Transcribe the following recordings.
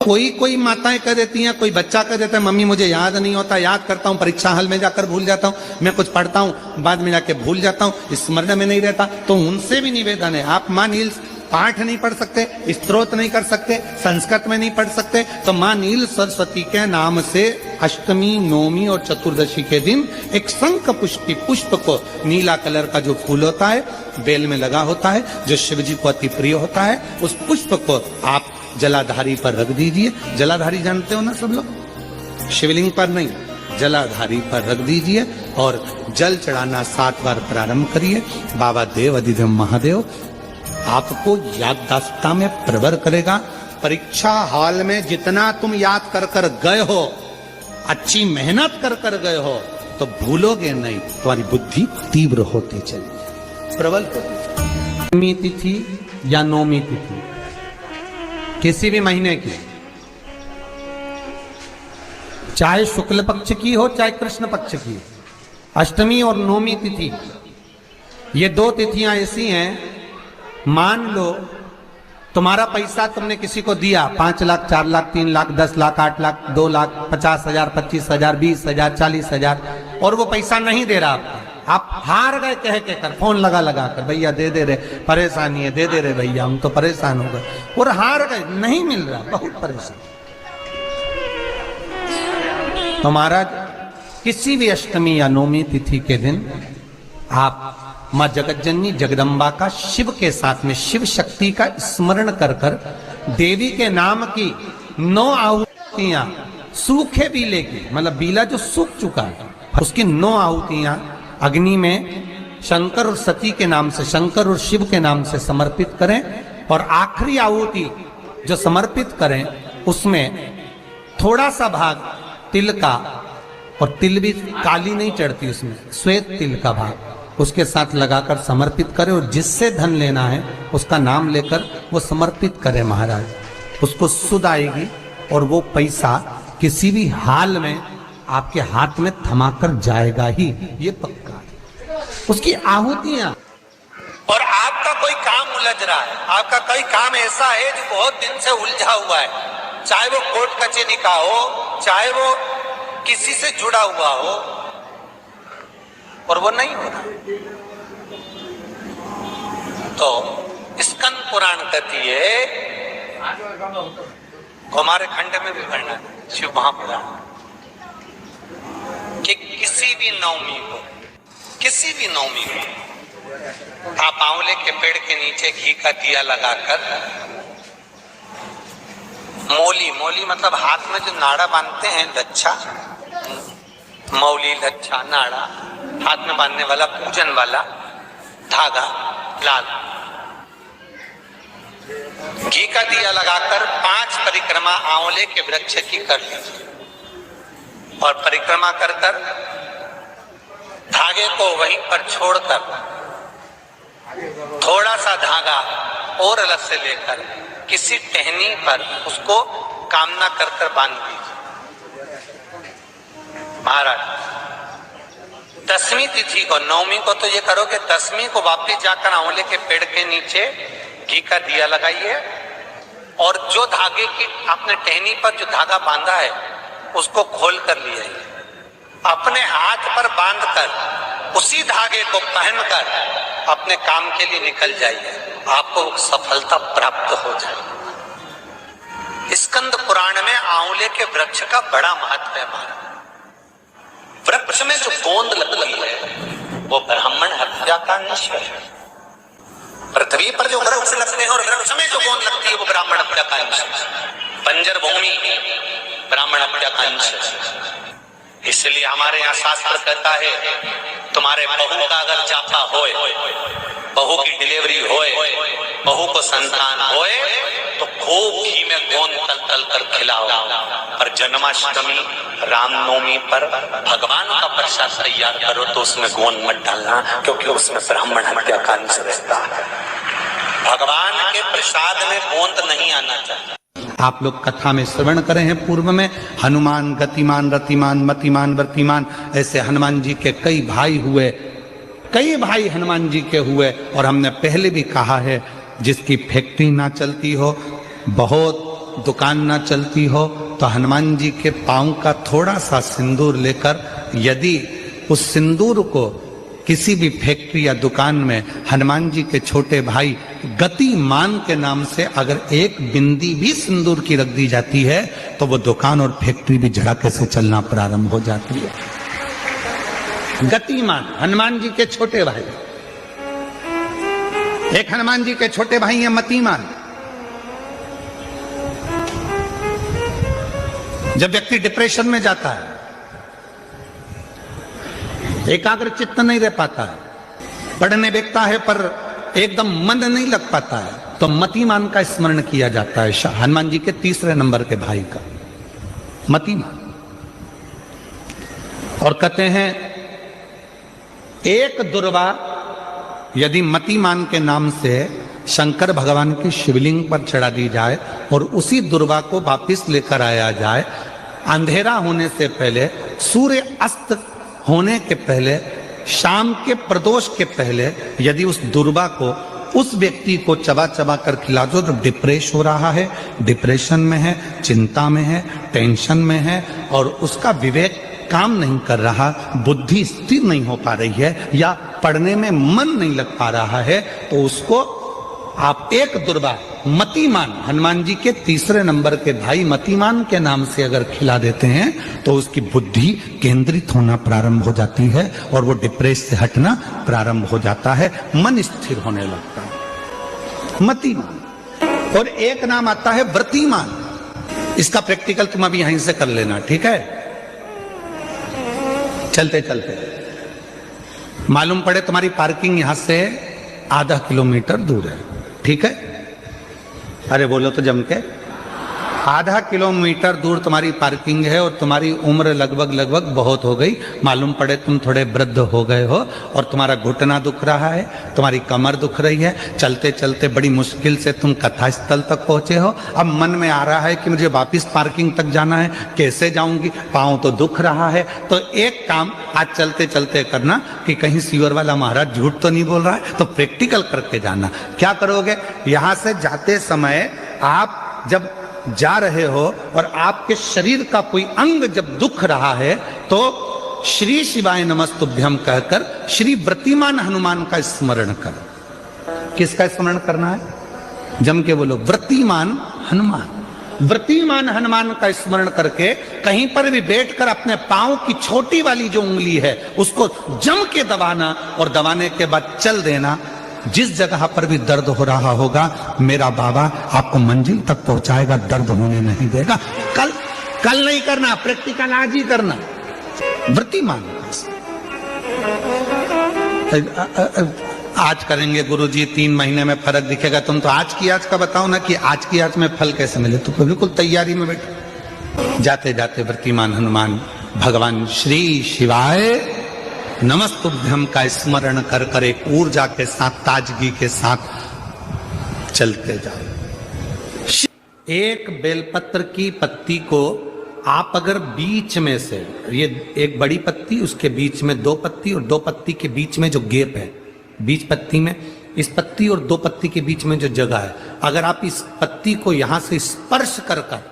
कोई कोई माताएं कह देती हैं, कोई बच्चा कह देता है मम्मी मुझे याद नहीं होता, याद करता हूँ परीक्षा हॉल में जाकर भूल जाता हूँ, मैं कुछ पढ़ता हूँ बाद में जाके भूल जाता हूँ, स्मरण में नहीं रहता। तो उनसे भी निवेदन है, आप माँ नील पाठ नहीं पढ़ सकते, स्तोत्र नहीं कर सकते, संस्कृत में नहीं पढ़ सकते, तो माँ नील सरस्वती के नाम से अष्टमी, नवमी और चतुर्दशी के दिन एक शंख पुष्पी पुष्प को, नीला कलर का जो फूल होता है बेल में लगा होता है, जो शिव जी को अति प्रिय होता है, उस पुष्प को आप जलाधारी पर रख दीजिए। जलाधारी जानते हो ना सब लोग, शिवलिंग पर नहीं, जलाधारी पर रख दीजिए और जल चढ़ाना 7 बार प्रारंभ करिए। बाबा देव अधिदेव महादेव आपको याददाश्तता में प्रवर करेगा। परीक्षा हॉल में जितना तुम याद कर कर गए हो, अच्छी मेहनत कर कर गए हो, तो भूलोगे नहीं, तुम्हारी बुद्धि तीव्र होती चली, प्रबल होती। नवमी तिथि या नौमी तिथि किसी भी महीने की, चाहे शुक्ल पक्ष की हो चाहे कृष्ण पक्ष की, अष्टमी और नौमी तिथि, ये 2 तिथियां ऐसी हैं, मान लो तुम्हारा पैसा तुमने किसी को दिया, 5 लाख, 4 लाख, 3 लाख, 10 लाख, 8 लाख, 2 लाख, 50,000, 25,000, 20,000, 40,000, और वो पैसा नहीं दे रहा आपको, आप हार गए कह के कर, फोन लगा लगा कर, भैया दे दे रहे, परेशानी है, दे दे रहे भैया, हम तो परेशान हो गए, और हार गए, नहीं मिल रहा, बहुत परेशान। तो महाराज किसी भी अष्टमी या नौमी तिथि के दिन आप माँ जगतजननी जगदम्बा का शिव के साथ में, शिव शक्ति का स्मरण कर कर देवी के नाम की 9 आहुतियां, सूखे बीले की, मतलब बीला जो सूख चुका है उसकी 9 आहुतियां अग्नि में शंकर और सती के नाम से, शंकर और शिव के नाम से समर्पित करें, और आखिरी आहुति जो समर्पित करें उसमें थोड़ा सा भाग तिल का, और तिल भी काली नहीं चढ़ती उसमें, श्वेत तिल का भाग उसके साथ लगाकर समर्पित करें, और जिससे धन लेना है उसका नाम लेकर वो समर्पित करें महाराज, उसको सुध आएगी और वो पैसा किसी भी हाल में आपके हाथ में थमाकर जाएगा ही, ये पक्का है। उसकी आहुतियां, और आपका कोई काम उलझ रहा है, आपका कोई काम ऐसा है जो बहुत दिन से उलझा हुआ है, चाहे वो कोर्ट कचहरी का हो, चाहे वो किसी से जुड़ा हुआ हो, और वो नहीं हो रहा, तो स्कंद पुराण कहती है, हमारे खंड में भी पढ़ना है शिव महापुराण, कि किसी भी नवमी को आप आंवले के पेड़ के नीचे घी का दिया लगाकर, मौली मतलब हाथ में जो नाड़ा बांधते हैं, लच्छा, मौली, लच्छा, नाड़ा, हाथ में बांधने वाला पूजन वाला धागा लाल, घी का दिया लगाकर 5 परिक्रमा आंवले के वृक्ष की कर लीजिए, और परिक्रमा कर कर धागे को वहीं पर छोड़कर थोड़ा सा धागा और अलग से लेकर किसी टहनी पर उसको कामना कर कर बांध दीजिए। महाराज 10वीं तिथि को, 9वीं को तो ये करोगे, 10वीं को वापिस जाकर आंवले के पेड़ के नीचे घी का दिया लगाइए, और जो धागे की आपने टहनी पर जो धागा बांधा है उसको खोल कर लिया, अपने हाथ पर बांधकर उसी धागे को पहनकर अपने काम के लिए निकल जाइए, आपको सफलता प्राप्त हो जाए। स्कंद पुराण में आंवले के वृक्ष का बड़ा महत्व है महाराज। वृक्ष में जो गोंद लगती है वो ब्राह्मण हत्या का निश्चय है। पृथ्वी पर जो वृक्ष लगते हैं और वृक्ष में जो गोंद लगती है वो ब्राह्मण हत्या का निश्चय है। बंजर भूमि ब्राह्मण हत्या का निश्चय है। इसलिए हमारे यहाँ शास्त्र कहता है, तुम्हारे बहू का अगर जापा होए, बहू की डिलीवरी होए, बहू को संतान होए, तो खूब घी में गोंद तल तल कर खिलाओ, और जन्माष्टमी, रामनवमी पर भगवान का प्रसाद तैयार करो तो उसमें गोंद मत डालना, क्योंकि उसमें ब्राह्मण हत्या का अंश रहता है। भगवान के प्रसाद में गोंद नहीं आना चाहिए। आप लोग कथा में श्रवण करे हैं पूर्व में, हनुमान गतिमान रतिमान मतिमान वर्तिमान, ऐसे हनुमान जी के कई भाई हुए, कई भाई हनुमान जी के हुए। और हमने पहले भी कहा है, जिसकी फैक्ट्री ना चलती हो, बहुत दुकान ना चलती हो तो हनुमान जी के पांव का थोड़ा सा सिंदूर लेकर यदि उस सिंदूर को किसी भी फैक्ट्री या दुकान में हनुमान जी के छोटे भाई गतिमान के नाम से अगर एक बिंदी भी सिंदूर की रख दी जाती है तो वो दुकान और फैक्ट्री भी झड़ाके से चलना प्रारंभ हो जाती है। गतिमान हनुमान जी के छोटे भाई, एक हनुमान जी के छोटे भाई हैं मतिमान। जब व्यक्ति डिप्रेशन में जाता है, एकाग्र चित्त नहीं रह पाता है, पढ़ने बैठता है पर एकदम मन नहीं लग पाता है, तो मतिमान का स्मरण किया जाता है, हनुमान जी के तीसरे नंबर के भाई का, मतिमान। और कहते हैं एक दुर्वा यदि मतिमान के नाम से शंकर भगवान की शिवलिंग पर चढ़ा दी जाए और उसी दुर्वा को वापिस लेकर आया जाए, अंधेरा होने से पहले, सूर्य अस्त होने के पहले, शाम के प्रदोष के पहले यदि उस दुर्वा को उस व्यक्ति को चबा चबा कर खिला दो तो डिप्रेस हो रहा है, डिप्रेशन में है, चिंता में है, टेंशन में है और उसका विवेक काम नहीं कर रहा, बुद्धि स्थिर नहीं हो पा रही है या पढ़ने में मन नहीं लग पा रहा है, तो उसको आप एक दुर्वा मतिमान हनुमान जी के तीसरे नंबर के भाई मतिमान के नाम से अगर खिला देते हैं तो उसकी बुद्धि केंद्रित होना प्रारंभ हो जाती है और वो डिप्रेस से हटना प्रारंभ हो जाता है, मन स्थिर होने लगता है, मतिमान। और एक नाम आता है व्रतिमान। इसका प्रैक्टिकल तुम अभी यहीं से कर लेना, ठीक है? चलते चलते मालूम पड़े तुम्हारी पार्किंग यहां से आधा किलोमीटर दूर है, ठीक है? अरे बोलो तो जम के, आधा किलोमीटर दूर तुम्हारी पार्किंग है और तुम्हारी उम्र लगभग बहुत हो गई, मालूम पड़े तुम थोड़े वृद्ध हो गए हो और तुम्हारा घुटना दुख रहा है, तुम्हारी कमर दुख रही है, चलते चलते बड़ी मुश्किल से तुम कथा स्थल तक पहुंचे हो, अब मन में आ रहा है कि मुझे वापस पार्किंग तक जाना है, कैसे जाऊंगी, पाँव तो दुख रहा है। तो एक काम आज चलते चलते करना कि कहीं सीवर वाला महाराज झूठ तो नहीं बोल रहा है, तो प्रैक्टिकल करके जाना। क्या करोगे, यहां से जाते समय आप जब जा रहे हो और आपके शरीर का कोई अंग जब दुख रहा है तो श्री शिवाय नमस्तुभ्यम कहकर श्री व्रतिमान हनुमान का स्मरण कर। किसका स्मरण करना है? जम के बोलो, व्रतिमान हनुमान। व्रतिमान हनुमान का स्मरण करके कहीं पर भी बैठकर अपने पांव की छोटी वाली जो उंगली है उसको जम के दबाना और दबाने के बाद चल देना। जिस जगह पर भी दर्द हो रहा होगा मेरा बाबा आपको मंजिल तक पहुंचाएगा, दर्द होने नहीं देगा। कल नहीं करना, प्रैक्टिकल आज ही करना। व्रतिमान आज करेंगे गुरुजी, 3 महीने में फर्क दिखेगा। तुम तो आज की आज का बताओ ना कि आज की आज में फल कैसे मिले। तो बिल्कुल तैयारी में बैठो। जाते जाते व्रतिमान हनुमान भगवान श्री शिवाय नमस्तुभ्यम का स्मरण कर कर एक ऊर्जा के साथ, ताजगी के साथ चलते जाओ। एक बेलपत्र की पत्ती को आप अगर बीच में से, ये एक बड़ी पत्ती, उसके बीच में 2 पत्ती और 2 पत्ती के बीच में जो गैप है, बीच पत्ती में, इस पत्ती और 2 पत्ती के बीच में जो जगह है, अगर आप इस पत्ती को यहां से स्पर्श कर कर,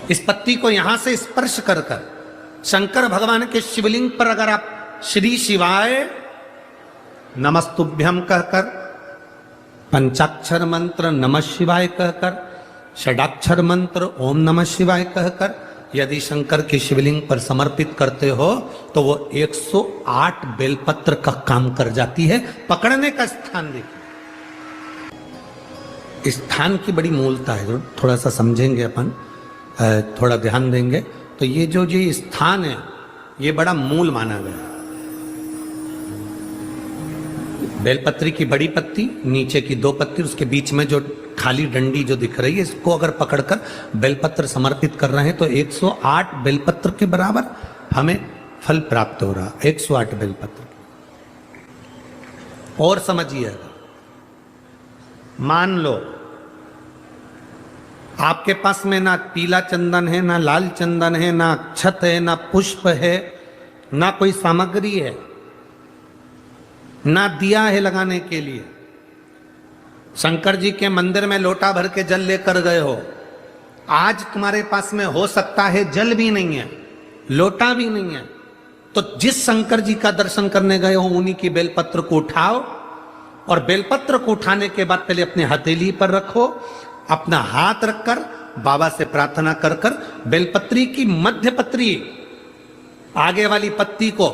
इस पत्ती को यहां से स्पर्श कर कर शंकर भगवान के शिवलिंग पर अगर आप श्री शिवाय नमस्तुभ्यम कहकर, पंचाक्षर मंत्र नमः शिवाय कहकर, षडाक्षर मंत्र ओम नमः शिवाय कहकर यदि शंकर के शिवलिंग पर समर्पित करते हो तो वो 108 बेलपत्र का काम कर जाती है। पकड़ने का स्थान देखिए, स्थान की बड़ी मूलता है, थोड़ा सा समझेंगे अपन, थोड़ा ध्यान देंगे तो ये जो स्थान है ये बड़ा मूल माना गया। बेलपत्री की बड़ी पत्ती, नीचे की 2 पत्ती, उसके बीच में जो खाली डंडी जो दिख रही है, इसको अगर पकड़कर बेलपत्र समर्पित कर रहे हैं तो 108 बेलपत्र के बराबर हमें फल प्राप्त हो रहा। 108 बेलपत्र। और समझिएगा, मान लो आपके पास में ना पीला चंदन है, ना लाल चंदन है, ना अक्षत है, ना पुष्प है, ना कोई सामग्री है, ना दिया है लगाने के लिए, शंकर जी के मंदिर में लोटा भर के जल लेकर गए हो, आज तुम्हारे पास में हो सकता है जल भी नहीं है, लोटा भी नहीं है, तो जिस शंकर जी का दर्शन करने गए हो उन्हीं की बेलपत्र को उठाओ और बेलपत्र को उठाने के बाद पहले अपने हथेली पर रखो, अपना हाथ रखकर बाबा से प्रार्थना कर कर बेलपत्री की मध्य पत्री आगे वाली पत्ती को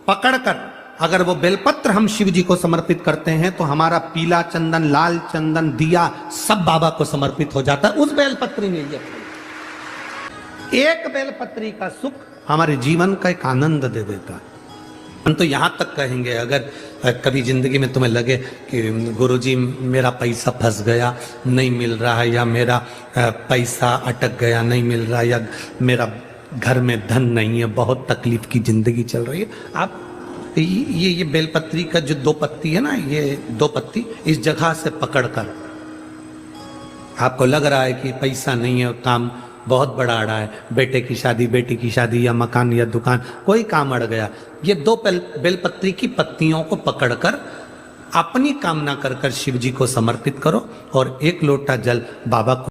पकड़कर अगर वो बेलपत्र हम शिव जी को समर्पित करते हैं तो हमारा पीला चंदन, लाल चंदन, दिया सब बाबा को समर्पित हो जाता है उस बेलपत्री में। एक बेलपत्री का सुख हमारे जीवन का एक आनंद दे देता है। हम तो यहां तक कहेंगे, अगर कभी जिंदगी में तुम्हें लगे कि गुरुजी मेरा पैसा फंस गया नहीं मिल रहा है, या मेरा पैसा अटक गया नहीं मिल रहा, या मेरा घर में धन नहीं है, बहुत तकलीफ की जिंदगी चल रही है, आप ये बेलपत्री का जो 2 पत्ती है ना, ये 2 पत्ती इस जगह से पकड़कर, आपको लग रहा है कि पैसा नहीं है, काम बहुत बड़ा अड़ा है, बेटे की शादी, बेटी की शादी, या मकान या दुकान, कोई काम अड़ गया, ये 2 बेलपत्री की पत्तियों को पकड़कर अपनी कामना कर कर शिव जी को समर्पित करो और 1 लोटा जल बाबा को